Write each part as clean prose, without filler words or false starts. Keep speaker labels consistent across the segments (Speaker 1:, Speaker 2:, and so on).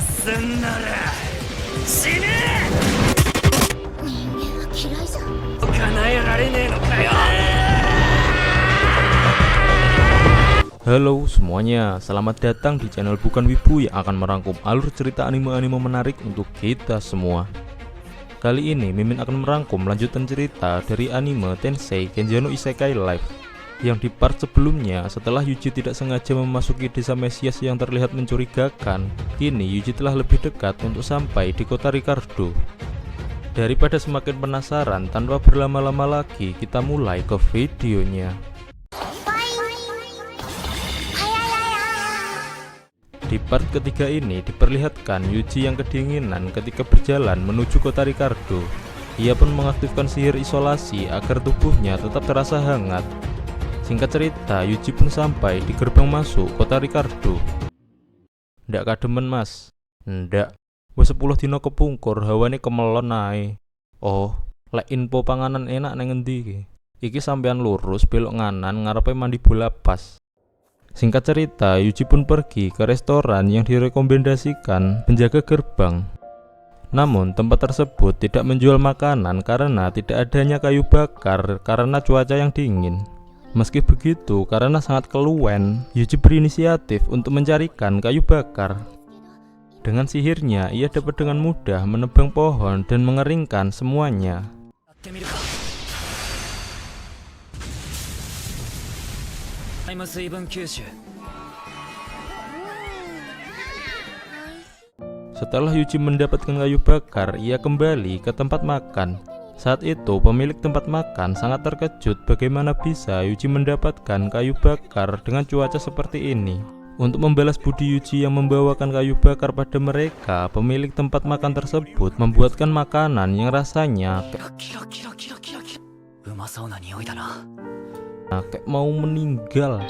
Speaker 1: すんなら死ね
Speaker 2: 人間は嫌いじゃん。
Speaker 1: え叶えられねえのかよ
Speaker 3: Halo semuanya, selamat datang di channel Bukan Wibu yang akan merangkum alur cerita anime-anime menarik untuk kita semua. Kali ini Mimin akan merangkum lanjutan cerita dari anime Tensei Genjo no Isekai Live, yang di part sebelumnya setelah Yuji tidak sengaja memasuki desa Mesias yang terlihat mencurigakan, kini Yuji telah lebih dekat untuk sampai di kota Ricardo. Daripada semakin penasaran, tanpa berlama-lama lagi kita mulai ke videonya. Di part ketiga ini diperlihatkan Yuji yang kedinginan ketika berjalan menuju kota Ricardo. Ia pun mengaktifkan sihir isolasi agar tubuhnya tetap terasa hangat. Singkat cerita, Yuji pun sampai di gerbang masuk kota Ricardo. Ndak kademen mas? Ndak. Wes 10 dino kepungkur, hawane kemelon ae. Oh, lek info panganan enak nang endi iki? Iki sampean lurus belok nganan ngarepe mandi bola pas. Singkat cerita, Yuji pun pergi ke restoran yang direkomendasikan penjaga gerbang. Namun tempat tersebut tidak menjual makanan karena tidak adanya kayu bakar karena cuaca yang dingin. Meski begitu, karena sangat keluwen, Yuji berinisiatif untuk mencarikan kayu bakar. Dengan sihirnya, ia dapat dengan mudah menebang pohon dan mengeringkan semuanya. Setelah Yuji mendapatkan kayu bakar, ia kembali ke tempat makan. Saat itu pemilik tempat makan sangat terkejut bagaimana bisa Yuji mendapatkan kayu bakar dengan cuaca seperti ini. Untuk membalas budi Yuji yang membawakan kayu bakar pada mereka, pemilik tempat makan tersebut membuatkan makanan yang rasanya kayak mau meninggal.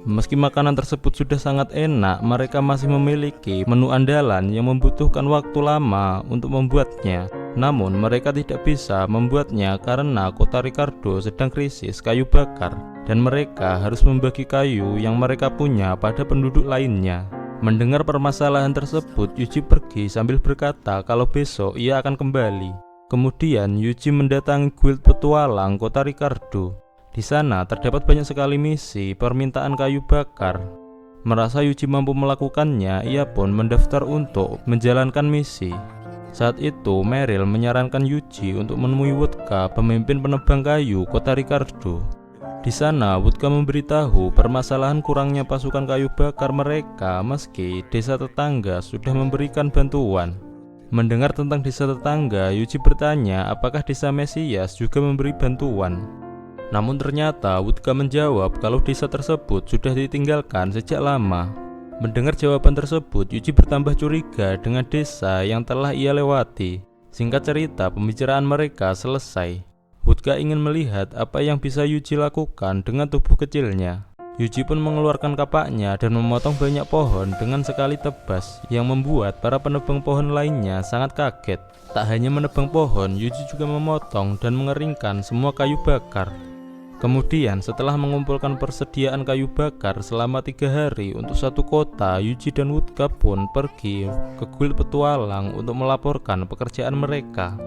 Speaker 3: Meski makanan tersebut sudah sangat enak, mereka masih memiliki menu andalan yang membutuhkan waktu lama untuk membuatnya. Namun mereka tidak bisa membuatnya karena kota Ricardo sedang krisis kayu bakar dan mereka harus membagi kayu yang mereka punya pada penduduk lainnya. Mendengar permasalahan tersebut, Yuji pergi sambil berkata kalau besok ia akan kembali. Kemudian Yuji mendatangi guild petualang kota Ricardo. Di sana terdapat banyak sekali misi permintaan kayu bakar. Merasa Yuji mampu melakukannya, ia pun mendaftar untuk menjalankan misi. Saat itu Meryl menyarankan Yuji untuk menemui Wodka, pemimpin penebang kayu kota Ricardo. Di sana Wodka memberitahu permasalahan kurangnya pasukan kayu bakar mereka meski desa tetangga sudah memberikan bantuan. Mendengar tentang desa tetangga, Yuji bertanya apakah desa Mesias juga memberi bantuan. Namun ternyata Wodka menjawab kalau desa tersebut sudah ditinggalkan sejak lama. Mendengar jawaban tersebut, Yuji bertambah curiga dengan desa yang telah ia lewati. Singkat cerita, pembicaraan mereka selesai. Wodka ingin melihat apa yang bisa Yuji lakukan dengan tubuh kecilnya. Yuji pun mengeluarkan kapaknya dan memotong banyak pohon dengan sekali tebas yang membuat para penebang pohon lainnya sangat kaget. Tak hanya menebang pohon, Yuji juga memotong dan mengeringkan semua kayu bakar. Kemudian setelah mengumpulkan persediaan kayu bakar selama 3 hari untuk satu kota, Yuji dan Wodka pun pergi ke guild petualang untuk melaporkan pekerjaan mereka.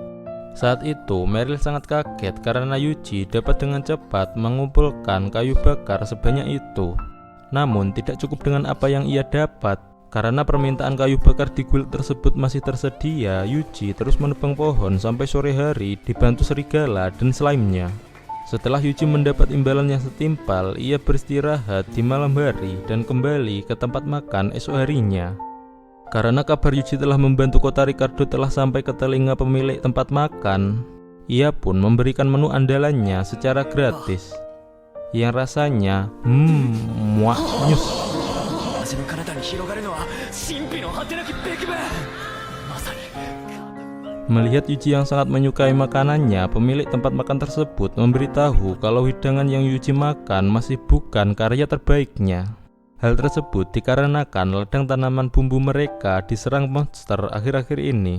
Speaker 3: Saat itu Meryl sangat kaget karena Yuji dapat dengan cepat mengumpulkan kayu bakar sebanyak itu. Namun tidak cukup dengan apa yang ia dapat. Karena permintaan kayu bakar di guild tersebut masih tersedia, Yuji terus menebang pohon sampai sore hari dibantu serigala dan slime-nya. Setelah Yuji mendapat imbalan yang setimpal, ia beristirahat di malam hari dan kembali ke tempat makan esok harinya. Karena kabar Yuji telah membantu kota Ricardo telah sampai ke telinga pemilik tempat makan, ia pun memberikan menu andalannya secara gratis, yang rasanya muaknyus. Melihat Yuji yang sangat menyukai makanannya, pemilik tempat makan tersebut memberitahu kalau hidangan yang Yuji makan masih bukan karya terbaiknya. Hal tersebut dikarenakan ladang tanaman bumbu mereka diserang monster akhir-akhir ini.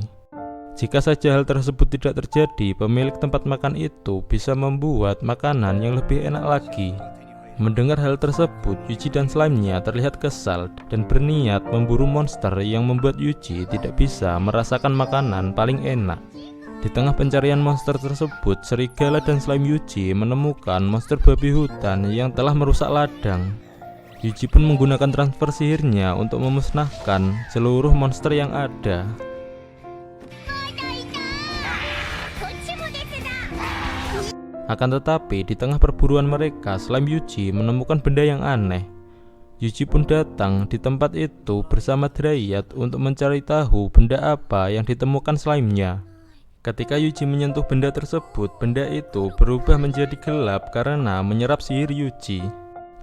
Speaker 3: Jika saja hal tersebut tidak terjadi, pemilik tempat makan itu bisa membuat makanan yang lebih enak lagi. Mendengar hal tersebut, Yuji dan slime-nya terlihat kesal dan berniat memburu monster yang membuat Yuji tidak bisa merasakan makanan paling enak. Di tengah pencarian monster tersebut, serigala dan slime Yuji menemukan monster babi hutan yang telah merusak ladang. Yuji pun menggunakan transfer sihirnya untuk memusnahkan seluruh monster yang ada. Akan tetapi, di tengah perburuan mereka, slime Yuji menemukan benda yang aneh. Yuji pun datang di tempat itu bersama Dryad untuk mencari tahu benda apa yang ditemukan slime-nya. Ketika Yuji menyentuh benda tersebut, benda itu berubah menjadi gelap karena menyerap sihir Yuji.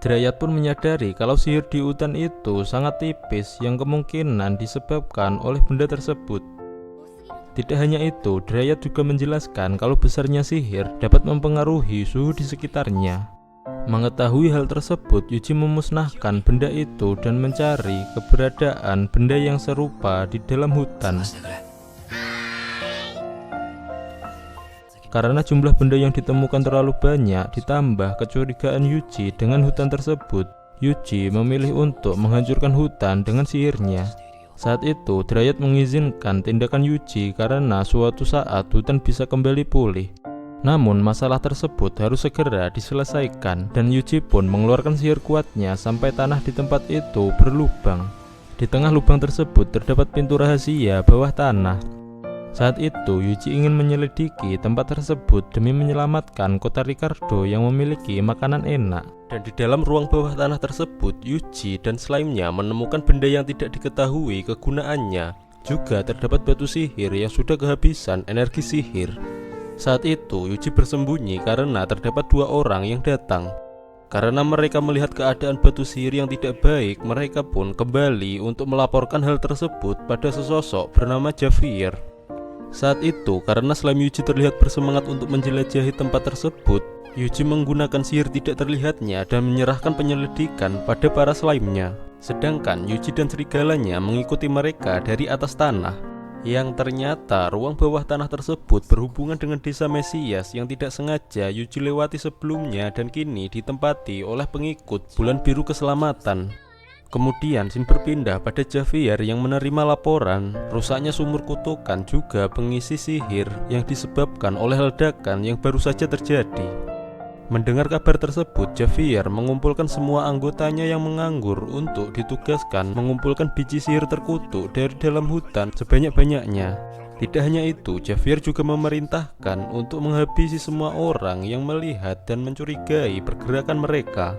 Speaker 3: Dryad pun menyadari kalau sihir di hutan itu sangat tipis yang kemungkinan disebabkan oleh benda tersebut. Tidak hanya itu, Dryad juga menjelaskan kalau besarnya sihir dapat mempengaruhi suhu di sekitarnya. Mengetahui hal tersebut, Yuji memusnahkan benda itu dan mencari keberadaan benda yang serupa di dalam hutan. Karena jumlah benda yang ditemukan terlalu banyak, ditambah kecurigaan Yuji dengan hutan tersebut, Yuji memilih untuk menghancurkan hutan dengan sihirnya. Saat itu, Dryad mengizinkan tindakan Yuji karena suatu saat hutan bisa kembali pulih. Namun, masalah tersebut harus segera diselesaikan dan Yuji pun mengeluarkan sihir kuatnya sampai tanah di tempat itu berlubang. Di tengah lubang tersebut terdapat pintu rahasia bawah tanah. Saat itu, Yuji ingin menyelidiki tempat tersebut demi menyelamatkan kota Ricardo yang memiliki makanan enak. Dan di dalam ruang bawah tanah tersebut, Yuji dan slime-nya menemukan benda yang tidak diketahui kegunaannya. Juga terdapat batu sihir yang sudah kehabisan energi sihir. Saat itu, Yuji bersembunyi karena terdapat dua orang yang datang. Karena mereka melihat keadaan batu sihir yang tidak baik, mereka pun kembali untuk melaporkan hal tersebut pada sesosok bernama Javier. Saat itu, karena slime Yuji terlihat bersemangat untuk menjelajahi tempat tersebut, Yuji menggunakan sihir tidak terlihatnya dan menyerahkan penyelidikan pada para slime-nya. Sedangkan Yuji dan serigalanya mengikuti mereka dari atas tanah. Yang ternyata ruang bawah tanah tersebut berhubungan dengan desa Mesias yang tidak sengaja Yuji lewati sebelumnya dan kini ditempati oleh pengikut Bulan Biru Keselamatan. Kemudian scene berpindah pada Javier yang menerima laporan rusaknya sumur kutukan juga pengisi sihir yang disebabkan oleh ledakan yang baru saja terjadi. Mendengar kabar tersebut, Javier mengumpulkan semua anggotanya yang menganggur untuk ditugaskan mengumpulkan biji sihir terkutuk dari dalam hutan sebanyak-banyaknya. Tidak hanya itu, Javier juga memerintahkan untuk menghabisi semua orang yang melihat dan mencurigai pergerakan mereka.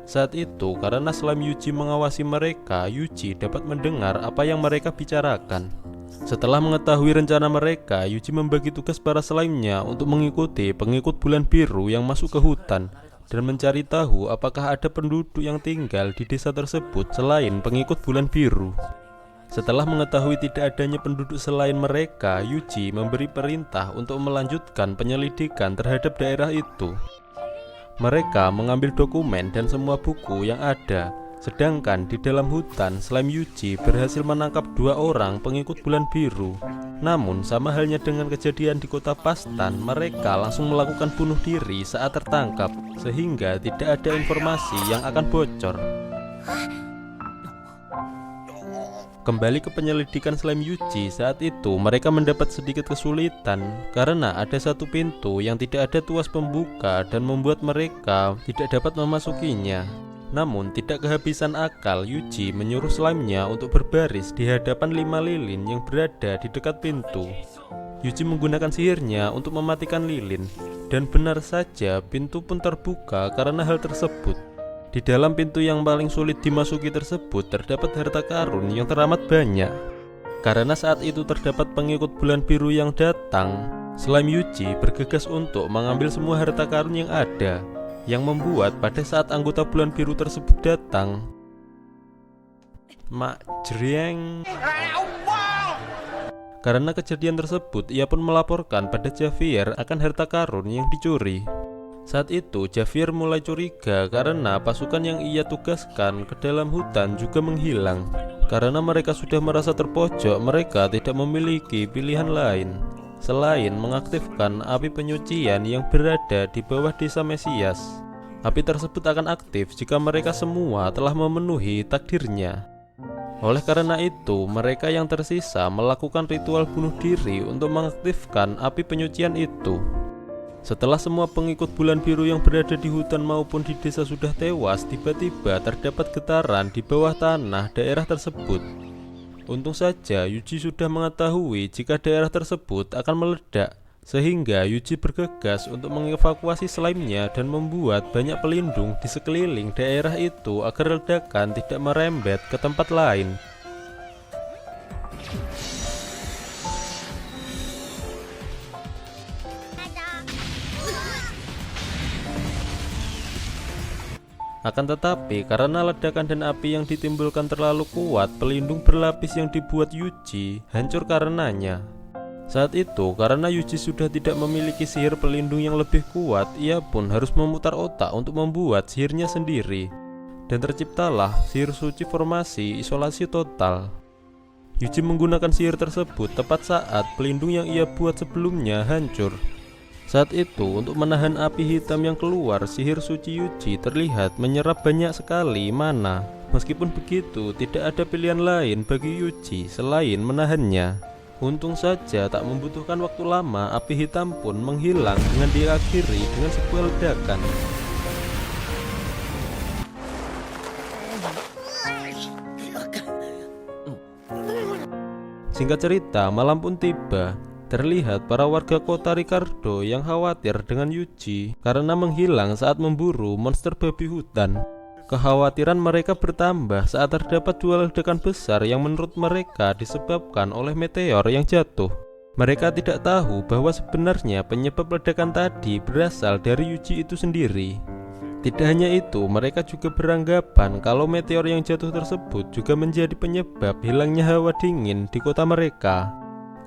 Speaker 3: Saat itu, karena slime Yuji mengawasi mereka, Yuji dapat mendengar apa yang mereka bicarakan. Setelah mengetahui rencana mereka, Yuji membagi tugas para slime-nya untuk mengikuti pengikut Bulan Biru yang masuk ke hutan dan mencari tahu apakah ada penduduk yang tinggal di desa tersebut selain pengikut Bulan Biru. Setelah mengetahui tidak adanya penduduk selain mereka, Yuji memberi perintah untuk melanjutkan penyelidikan terhadap daerah itu. Mereka mengambil dokumen dan semua buku yang ada. Sedangkan di dalam hutan, slime Yuji berhasil menangkap dua orang pengikut Bulan Biru. Namun sama halnya dengan kejadian di kota Pastan, mereka langsung melakukan bunuh diri saat tertangkap, sehingga tidak ada informasi yang akan bocor. Kembali ke penyelidikan slime Yuji, saat itu mereka mendapat sedikit kesulitan karena ada satu pintu yang tidak ada tuas pembuka dan membuat mereka tidak dapat memasukinya. Namun tidak kehabisan akal, Yuji menyuruh slime-nya untuk berbaris di hadapan 5 lilin yang berada di dekat pintu. Yuji menggunakan sihirnya untuk mematikan lilin, dan benar saja pintu pun terbuka karena hal tersebut. Di dalam pintu yang paling sulit dimasuki tersebut terdapat harta karun yang teramat banyak. Karena saat itu terdapat pengikut Bulan Biru yang datang, slime Yuji bergegas untuk mengambil semua harta karun yang ada, yang membuat pada saat anggota Bulan Biru tersebut datang, mak jreng. Karena kejadian tersebut, ia pun melaporkan pada Javier akan harta karun yang dicuri. Saat itu, Javier mulai curiga karena pasukan yang ia tugaskan ke dalam hutan juga menghilang. Karena mereka sudah merasa terpojok, mereka tidak memiliki pilihan lain selain mengaktifkan api penyucian yang berada di bawah desa Mesias. Api tersebut akan aktif jika mereka semua telah memenuhi takdirnya. Oleh karena itu, mereka yang tersisa melakukan ritual bunuh diri untuk mengaktifkan api penyucian itu. Setelah semua pengikut bulan biru yang berada di hutan maupun di desa sudah tewas, tiba-tiba terdapat getaran di bawah tanah daerah tersebut. Untung saja Yuji sudah mengetahui jika daerah tersebut akan meledak, sehingga Yuji bergegas untuk mengevakuasi slime-nya dan membuat banyak pelindung di sekeliling daerah itu agar ledakan tidak merembet ke tempat lain. Akan tetapi, karena ledakan dan api yang ditimbulkan terlalu kuat, pelindung berlapis yang dibuat Yuji hancur karenanya. Saat itu, karena Yuji sudah tidak memiliki sihir pelindung yang lebih kuat, ia pun harus memutar otak untuk membuat sihirnya sendiri. Dan terciptalah sihir suci formasi isolasi total. Yuji menggunakan sihir tersebut tepat saat pelindung yang ia buat sebelumnya hancur. Saat itu, untuk menahan api hitam yang keluar, sihir suci Yuji terlihat menyerap banyak sekali mana. Meskipun begitu, tidak ada pilihan lain bagi Yuji selain menahannya. Untung saja tak membutuhkan waktu lama, api hitam pun menghilang dengan diakhiri dengan sebuah ledakan. Singkat cerita, malam pun tiba. Terlihat para warga kota Ricardo yang khawatir dengan Yuji karena menghilang saat memburu monster babi hutan. Kekhawatiran mereka bertambah saat terdapat dua ledakan besar yang menurut mereka disebabkan oleh meteor yang jatuh. Mereka tidak tahu bahwa sebenarnya penyebab ledakan tadi berasal dari Yuji itu sendiri. Tidak hanya itu, mereka juga beranggapan kalau meteor yang jatuh tersebut juga menjadi penyebab hilangnya hawa dingin di kota mereka.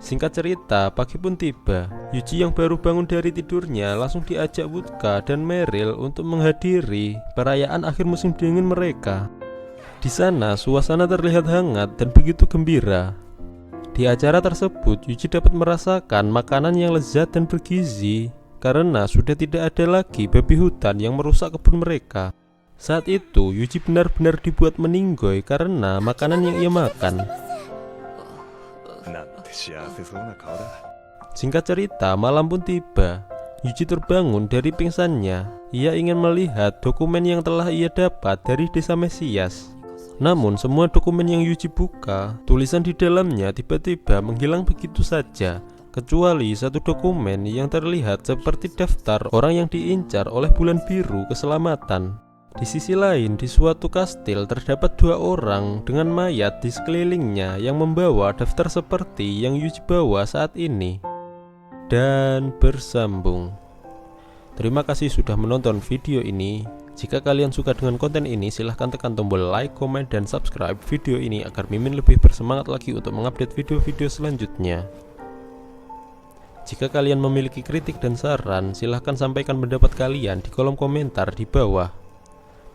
Speaker 3: Singkat cerita, pagi pun tiba. Yuji yang baru bangun dari tidurnya langsung diajak Wutka dan Meryl untuk menghadiri perayaan akhir musim dingin mereka. Di sana, suasana terlihat hangat dan begitu gembira. Di acara tersebut, Yuji dapat merasakan makanan yang lezat dan bergizi karena sudah tidak ada lagi babi hutan yang merusak kebun mereka. Saat itu, Yuji benar-benar dibuat meninggoy karena makanan yang ia makan. Singkat cerita, malam pun tiba. Yuji terbangun dari pingsannya. Ia ingin melihat dokumen yang telah ia dapat dari desa Mesias. Namun semua dokumen yang Yuji buka, tulisan di dalamnya tiba-tiba menghilang begitu saja, kecuali satu dokumen yang terlihat seperti daftar orang yang diincar oleh bulan biru keselamatan. Di sisi lain, di suatu kastil terdapat dua orang dengan mayat di sekelilingnya yang membawa daftar seperti yang Yuji bawa saat ini. Dan bersambung. Terima kasih sudah menonton video ini. Jika kalian suka dengan konten ini, silahkan tekan tombol like, comment, dan subscribe video ini agar Mimin lebih bersemangat lagi untuk mengupdate video-video selanjutnya. Jika kalian memiliki kritik dan saran, silahkan sampaikan pendapat kalian di kolom komentar di bawah.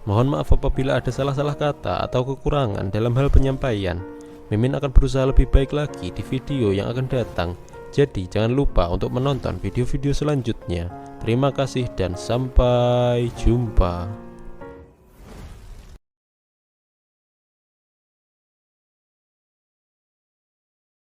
Speaker 3: Mohon maaf apabila ada salah-salah kata atau kekurangan dalam hal penyampaian. Mimin akan berusaha lebih baik lagi di video yang akan datang. Jadi jangan lupa untuk menonton video-video selanjutnya. Terima kasih dan sampai jumpa.